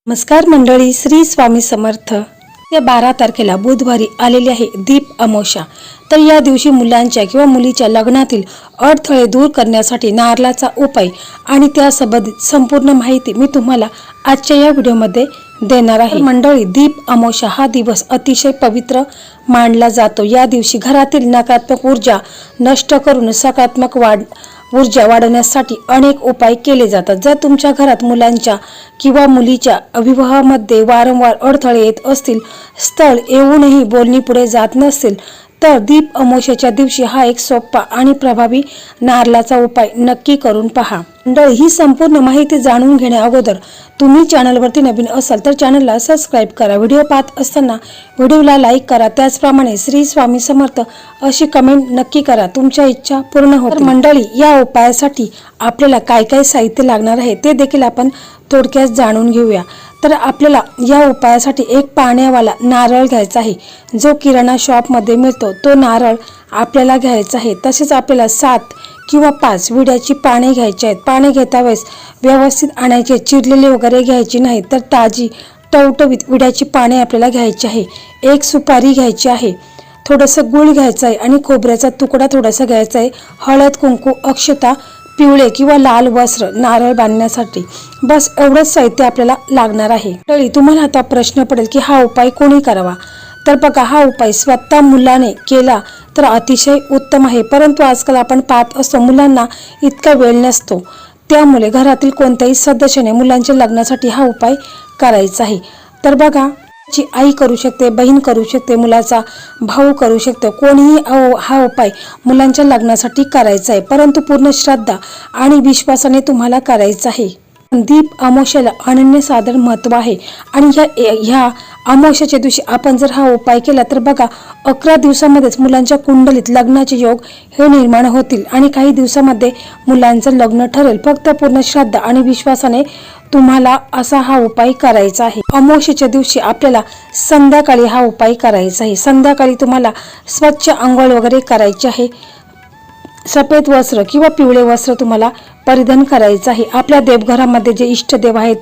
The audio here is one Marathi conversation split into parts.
नमस्कार मंडळी, श्री स्वामी समर्थ। या 12 तारखेला बुधवारी आलेली आहे दीप अमावस्या। तर या दिवशी मुलांच्या किंवा मुलीच्या लग्नातील अडथळे दूर करण्यासाठी नारळाचा उपाय आणि त्यासंबंधित संपूर्ण माहिती मी तुम्हाला आजच्या या व्हिडिओमध्ये देणार आहे। मंडळी, दीप अमावस्या हा दिवस अतिशय पवित्र मानला जातो। या दिवशी घरातील नकारात्मक ऊर्जा नष्ट करून सकारात्मक ऊर्जा वाढवण्यासाठी अनेक उपाय केले जातात। जर तुमच्या घरात मुलांच्या किंवा मुलीच्या विवाहामध्ये वारंवार अडथळे येत असतील, स्थळ येऊनही बोलणी पुढे जात नसेल, तर दीप अमावस्येच्या दिवशी हा एक सोपा आणि प्रभावी नारळाचा उपाय नक्की करून पहा। मंडळी, ही संपूर्ण माहिती जाणून घेण्या अगोदर तुम्ही चॅनलवरती नवीन असाल तर चॅनलला सबस्क्राईब करा। व्हिडिओ पाहत असताना व्हिडिओला लाईक करा। त्याचप्रमाणे श्री स्वामी समर्थ अशी कमेंट नक्की करा, तुमच्या इच्छा पूर्ण होतील। मंडळी, या उपायासाठी आपल्याला काय काय साहित्य लागणार आहे ते देखील आपण थोडक्यात जाणून घेऊया। तर आपल्याला या उपायासाठी एक पाण्यावाला नारळ घ्यायचा आहे, जो किराणा शॉपमध्ये मिळतो तो नारळ आपल्याला घ्यायचा आहे। तसेच आपल्याला 7 किंवा 5 विड्याची पाने घ्यायची आहेत। पाने घेता वेळेस व्यवस्थित आणायचे, चिरलेले वगैरे घ्यायची नाही, तर ताजी टवटवीत विड्याची पाने आपल्याला घ्यायची आहे। एक सुपारी घ्यायची आहे, थोडंसं गूळ घ्यायचं आहे आणि खोबऱ्याचा तुकडा थोडासा घ्यायचा आहे। हळद, कुंकू, अक्षता, पिवळे किंवा लाल वस्त्र नारळ बांधण्यासाठी, बस एवढंच साहित्य आपल्याला लागणार आहे। तरी तुम्हाला आता प्रश्न पडेल की हा उपाय कोणी करावा? तर बघा, हा उपाय स्वतः मुलाने केला तर अतिशय उत्तम आहे, परंतु आजकाल आपण पाहत असतो मुलांना इतका वेळ नसतो, त्यामुळे घरातील कोणत्याही सदस्याने मुलांच्या लग्नासाठी हा उपाय करायचा आहे। तर बघा, ची आई करू शकते, बहीण करू शकते, मुलाचा भाऊ करू शकतो, कोणीही हा उपाय मुलांच्या लग्नासाठी करायचा आहे, परंतु पूर्ण श्रद्धा आणि विश्वासाने तुम्हाला करायचा आहे। दीप अमावस्येला अनन्यसाधारण महत्त्व आहे आणि ह्या अमावस्येच्या दिवशी आपण जर हा उपाय केला तर बघा 11 दिवसामध्येच मुलांच्या कुंडलीत लग्नाचे योग हे निर्माण होतील आणि काही दिवसामध्ये मुलांचं लग्न ठरेल। फक्त पूर्ण श्रद्धा आणि विश्वासाने तुम्हाला असा हा उपाय करायचा आहे। अमावस्येच्या दिवशी आपल्याला संध्याकाळी हा उपाय करायचा आहे। संध्याकाळी तुम्हाला स्वच्छ अंघोळ वगैरे करायची आहे, सफेद वस्त्र किंवा पिवळे वस्त्र तुम्हाला परिधान करायचं आहे। आपल्या देवघरामध्ये जे इष्टदेव आहेत,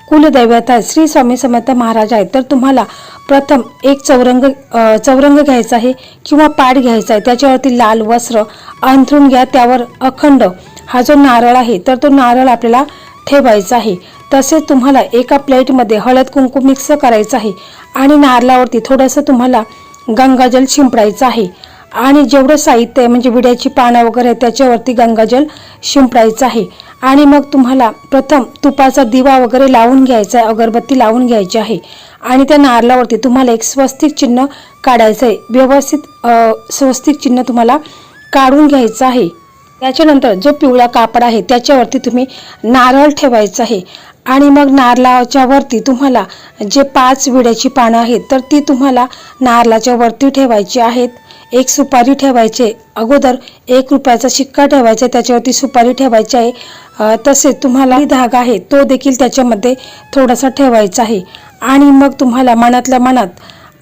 कुलदैवत आहेत, श्री स्वामी समर्थ महाराज आहेत, तर तुम्हाला प्रथम एक चौरंग घ्यायचा आहे किंवा पाट घ्यायचा आहे, त्याच्यावरती लाल वस्त्र अंथरून घ्या, त्यावर अखंड हा जो नारळ आहे तर तो नारळ आपल्याला ठेवायचा आहे। तसेच तुम्हाला एका प्लेटमध्ये हळद कुंकू मिक्स करायचं आहे आणि नारळावरती थोडंसं तुम्हाला गंगाजल शिंपडायचं आहे आणि जेवढं साहित्य आहे म्हणजे विड्याची पानं वगैरे त्याच्यावरती गंगाजल शिंपडायचं आहे। आणि मग तुम्हाला प्रथम तुपाचा दिवा वगैरे लावून घ्यायचा आहे, अगरबत्ती लावून घ्यायची आहे आणि त्या नारळावरती तुम्हाला एक स्वस्तिक चिन्ह काढायचं आहे। व्यवस्थित स्वस्तिक चिन्ह तुम्हाला काढून घ्यायचं आहे। त्याच्यानंतर जो पिवळा कापड आहे त्याच्यावरती तुम्ही नारळ ठेवायचं आहे आणि मग नारळाच्या वरती तुम्हाला जे 5 विड्याची पानं आहेत तर ती तुम्हाला नारळाच्या वरती ठेवायची आहेत। एक सुपारी ठेवायची, अगोदर 1 रुपयाचा शिक्का ठेवायचा, त्याच्यावरती सुपारी ठेवायची आहे। तसेच तुम्हाला धागा आहे तो देखील त्याच्यामध्ये थोडासा ठेवायचा आहे आणि मग तुम्हाला मनातल्या मनात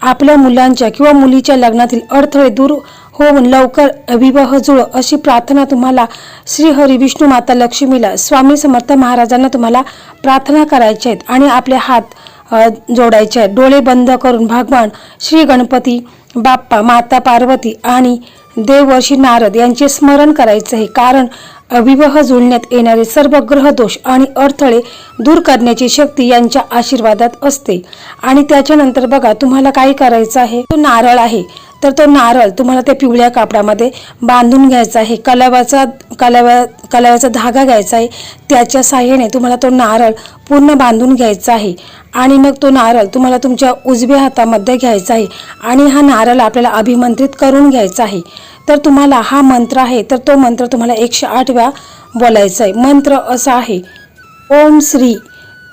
आपल्या मुलांच्या किंवा मुलीच्या लग्नातील अडथळे दूर होऊन लवकर विवाह जुळो अशी प्रार्थना तुम्हाला श्री हरी विष्णू माता लक्ष्मीला, स्वामी समर्थ महाराजांना तुम्हाला प्रार्थना करायची आहेत आणि आपले हात जोडायचे आहेत। डोळे बंद करून भगवान श्री गणपती बाप्पा, माता पार्वती आणि देवर्षी नारद यांचे स्मरण करायचे आहे, कारण विवाह जुळण्यात येणारे सर्व ग्रह दोष आणि अडथळे दूर करण्याची शक्ती यांच्या आशीर्वादात असते। आणि त्याच्यानंतर बघा, तुम्हाला काय करायचं आहे, तो नारळ आहे तर तो नारळ तुम्हाला त्या पिवळ्या कापडामध्ये बांधून घ्यायचा आहे। कलाव्याचा धागा घ्यायचा आहे, त्याच्या साहाय्याने तुम्हाला तो नारळ पूर्ण बांधून घ्यायचा आहे आणि मग तो नारळ तुम्हाला तुमच्या उजव्या हातामध्ये घ्यायचा आहे आणि हा नारळ आपल्याला अभिमंत्रित करून घ्यायचा आहे। तर तुम्हाला हा मंत्र आहे तर तो मंत्र तुम्हाला 108 वेळा बोलायचा आहे। मंत्र असा आहे, ओम श्री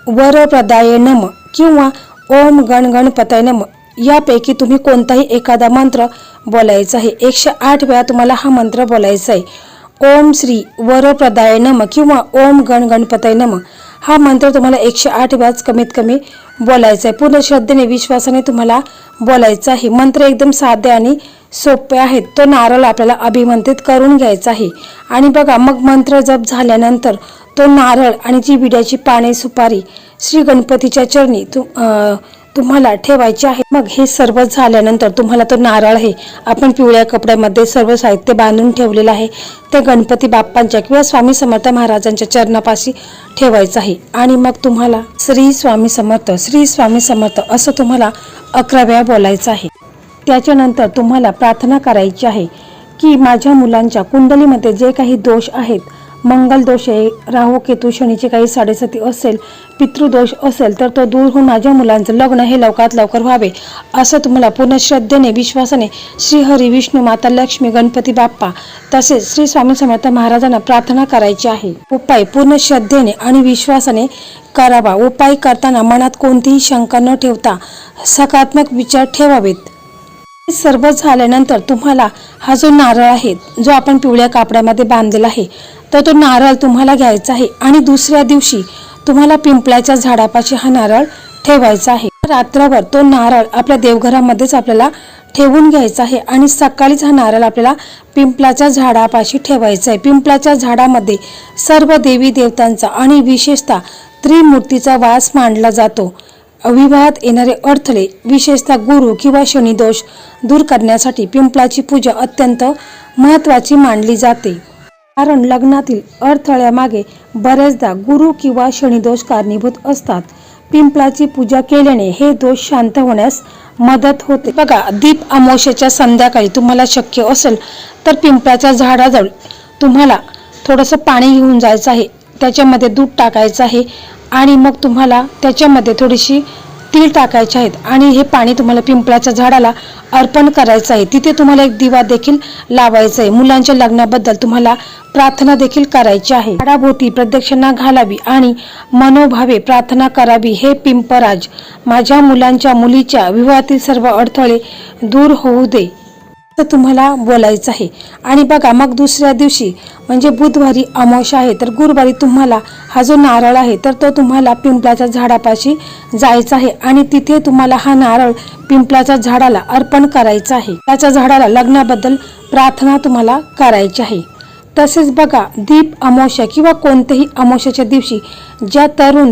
वरप्रदाय नमः किंवा ओम गणगणपतये नमः, यापैकी तुम्ही कोणताही एखादा मंत्र बोलायचा आहे। 108 वेळा तुम्हाला हा मंत्र बोलायचा आहे। ओम श्री वरप्रदाय नमः किंवा ओम गणगणपतये नमः हा मंत्र तुम्हाला 108 वेळाच कमीत कमी बोलायचा आहे। पूर्ण श्रद्धेने विश्वासाने तुम्हाला बोलायचा आहे। मंत्र एकदम साधे आणि सोपे आहेत। तो नारळ आपल्याला अभिमंत्रित करून घ्यायचा आहे आणि बघा, मग मंत्र जप झाल्यानंतर तो नारळ आणि जी विड्याची पाने, सुपारी श्री गणपतीच्या चरणी तुम्हाला ठेवायचे आहे। मग हे सर्व झाल्यानंतर तुम्हाला तो नारळ आहे आपण पिवळ्या कपड्यामध्ये सर्व साहित्य बांधून ठेवलेलं आहे ते गणपती बाप्पांच्या किंवा स्वामी समर्थ महाराजांच्या चरणापाशी ठेवायचं आहे। आणि मग तुम्हाला श्री स्वामी समर्थ असं तुम्हाला 11 वेळा बोलायचं आहे। त्याच्यानंतर तुम्हाला प्रार्थना करायची आहे की माझ्या मुलांच्या कुंडलीमध्ये जे काही दोष आहेत, मंगल दोष आहे, राहू केतू शनीचे काही 7.5 असेल, पितृदोष असेल, तर तो दूर होऊन माझ्या मुलांचं लग्न हे लवकरात लवकर व्हावे असं तुम्हाला पूर्ण श्रद्धेने विश्वासाने श्री हरी विष्णू माता लक्ष्मी गणपती बाप्पा तसेच श्री स्वामी समर्थ महाराजांना प्रार्थना करायची आहे। उपाय पूर्ण श्रद्धेने आणि विश्वासाने करावा। उपाय करताना मनात कोणतीही शंका न ठेवता सकारात्मक विचार ठेवावेत। सर्व झाल्यानंतर तुम्हाला हा जो नारळ आहे जो आपण पिवळ्या कापडामध्ये बांधलेला आहे तर तो नारळ तुम्हाला घ्यायचा आहे आणि दुसऱ्या दिवशी तुम्हाला पिंपळाच्या झाडापाशी हा नारळ ठेवायचा आहे। रात्रभर तो नारळ आपल्या देवघरामध्येच आपल्याला ठेवून घ्यायचा आहे आणि सकाळीच हा नारळ आपल्याला पिंपळाच्या झाडापाशी ठेवायचा आहे। पिंपळाच्या झाडामध्ये सर्व देवी देवतांचा आणि विशेषतः त्रिमूर्तीचा वास मानला जातो। विवाहात येणारे अडथळे विशेषतः गुरु किंवा शनी दोष दूर करण्यासाठी पिंपळाची पूजा अत्यंत महत्त्वाची मानली जाते। कारण लग्नातील अडथळ्यामागे बरेचदा गुरु किंवा शनी दोष कारणीभूत असतात। पिंपळाची पूजा केल्याने हे दोष शांत होण्यास मदत होते। बघा, दीप अमावस्येच्या संध्याकाळी तुम्हाला शक्य असेल तर पिंपळाच्या झाडाजवळ तुम्हाला थोडंसं पाणी घेऊन जायचं आहे, त्याच्यामध्ये दूध टाकायचं आहे आणि मग तुम्हाला त्याच्यामध्ये थोडीशी तीळ टाकायचे आहेत आणि हे पाणी तुम्हाला पिंपळाच्या झाडाला अर्पण करायचं आहे। तिथे तुम्हाला एक दिवा देखील लावायचा आहे। मुलांच्या लग्नाबद्दल तुम्हाला प्रार्थना देखील करायची आहे। झाडाभोवती प्रदक्षिणा घालावी आणि मनोभावे प्रार्थना करावी। हे पिंपराज, माझ्या मुलांच्या मुलीच्या विवाहातील सर्व अडथळे दूर होऊ दे असं तुम्हाला बोलायचं आहे। आणि बघा, मग दुसऱ्या दिवशी म्हणजे बुधवारी अमावस्या आहे तर गुरुवारी तुम्हाला हा जो नारळ आहे तर तो तुम्हाला पिंपळाच्या झाडापाशी जायचा आहे आणि तिथे तुम्हाला हा नारळ पिंपळाच्या झाडाला अर्पण करायचा आहे। त्याच्या झाडाला लग्नाबद्दल प्रार्थना तुम्हाला करायची आहे। तसेच बघा, दीप अमावस्या किंवा कोणत्याही अमावस्येच्या दिवशी ज्या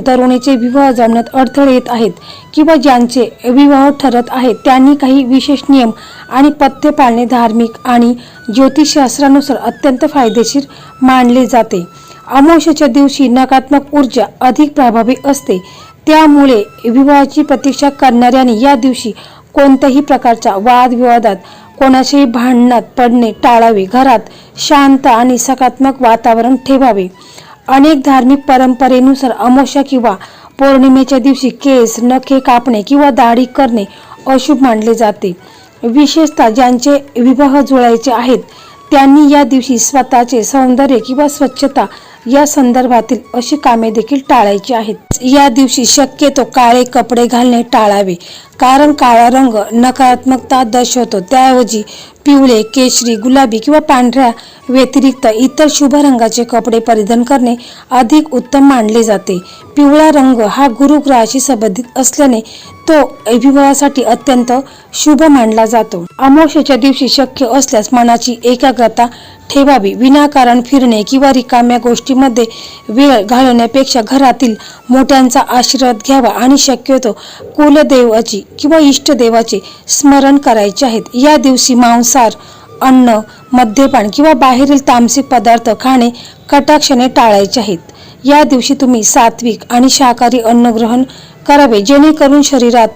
तरुणीचे विवाह जमण्यात अडथळे येत आहेत किंवा ज्यांचे विवाह ठरत आहेत त्यांनी काही विशेष नियम आणि पथ्य पाळणे धार्मिक आणि ज्योतिषशास्त्रानुसार अत्यंत फायदेशीर मानले जाते। अमावस्येच्या दिवशी नकारात्मक ऊर्जा अधिक प्रभावी असते, त्यामुळे विवाहाची प्रतीक्षा करणाऱ्यांनी या दिवशी कोणत्याही प्रकारच्या वादविवादात कोणाशीही भांडणात पडणे टाळावे। घरात शांत आणि सकारात्मक वातावरण ठेवावे। अनेक धार्मिक परंपरेनुसार अमावस्या किंवा पौर्णिमेच्या दिवशी केस, नखे कापणे किंवा दाढी करणे अशुभ मानले जाते। विशेषतः ज्यांचे विवाह जुळायचे आहेत त्यांनी या दिवशी स्वतःचे सौंदर्य किंवा स्वच्छता या संदर्भातील अशी कामे देखील टाळायची आहेत। या दिवशी शक्यतो काळे कपडे घालणे टाळावे, कारण काळा रंग नकारात्मकता दर्शवतो। त्याऐवजी पिवळे, केशरी, गुलाबी किंवा पांढऱ्या व्यतिरिक्त इतर शुभ रंगाचे कपडे परिधान करणे अधिक उत्तम मानले जाते। पिवळा रंग हा गुरुग्रहाशी संबंधित असल्याने तो विवाहासाठी अत्यंत शुभ मानला जातो। अमावस्येच्या दिवशी शक्य असल्यास मनाची एकाग्रता ठेवावी। विनाकारण फिरणे किंवा रिकाम्या गोष्टीमध्ये वेळ घालवण्यापेक्षा घरातील मोठ्यांचा आशीर्वाद घ्यावा आणि शक्यतो कुलदेवाची किंवा इष्टदेवाचे स्मरण करायचे आहेत। या दिवशी मांसाहार, अन्न, मद्यपान किंवा बाहेरील तामसिक पदार्थ खाणे कटाक्षाने टाळायचे आहेत। या दिवशी तुम्ही सात्विक आणि शाकाहारी अन्न ग्रहण करावे, जेणेकरून शरीरात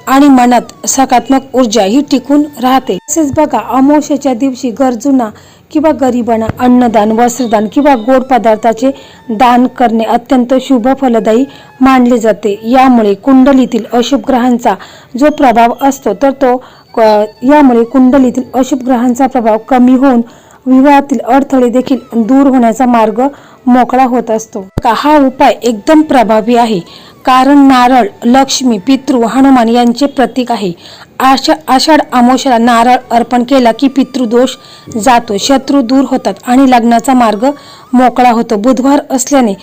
आणि मनात सकारात्मक ऊर्जा ही टिकून राहते। तसेच बघा, अमावस्येच्या दिवशी गरजूंना किंवा गरिबांना अन्नदान, वस्त्रदान किंवा गोड पदार्थाचे दान करणे अत्यंत शुभ फलदायी मानले जाते। यामुळे कुंडलीतील अशुभ ग्रहांचा जो प्रभाव असतो तर तो यामुळे कुंडलीतील अशुभ ग्रहांचा प्रभाव कमी होऊन विवाहातील अडथळे देखील दूर होण्याचा मार्ग मोकळा होत असतो। हा उपाय एकदम प्रभावी आहे, कारण नारळ लक्ष्मी, पितृ, हनुमान यांचे प्रतीक आहे। आषाढ अमावस्येला नारळ अर्पण केला की पितृदोष जातो, शत्रू दूर होतात आणि लग्नाचा मार्ग मोकळा होतो। बुधवार असल्याने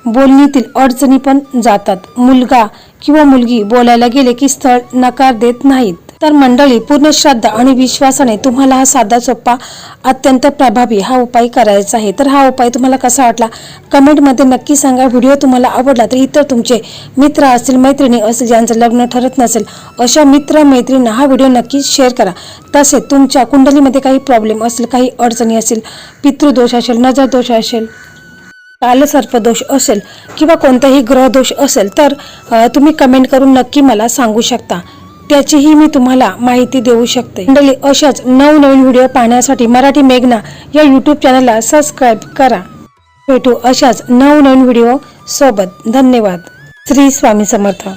बोलणीतील अडचणी पण जातात। मुलगा किंवा मुलगी बोलायला गेले की स्थळ नकार देत नाहीत। तर मंडळी, पूर्ण श्रद्धा आणि विश्वासाने तुम्हाला हा साधा सोपा अत्यंत प्रभावी हा उपाय करायचा आहे. तर हा उपाय तुम्हाला कसा वाटला कमेंटमध्ये नक्की सांगा. व्हिडिओ तुम्हाला आवडला तर इतर तुमचे मित्र असतील, मैत्रिणी असतील, ज्यांचं लग्न ठरत नसेल अशा मित्र मैत्रिणींना हा व्हिडिओ नक्कीच शेअर करा. तसेच तुमच्या कुंडलीमध्ये काही प्रॉब्लेम असेल, काही अडचणी असेल, पितृदोष असेल, नजर दोष असेल, कालसर्पदोष असेल किंवा कोणताही ग्रहदोष असेल तर तुम्ही कमेंट करून नक्की मला सांगू शकता. त्याचीही मी तुम्हाला माहिती देऊ शकते. मंडळी, अशाच नवनवीन व्हिडिओ पाहण्यासाठी मराठी मेघना या यूट्यूब चॅनलला सबस्क्राईब करा. भेटू अशाच नवनवीन व्हिडिओ सोबत. धन्यवाद. श्री स्वामी समर्थ.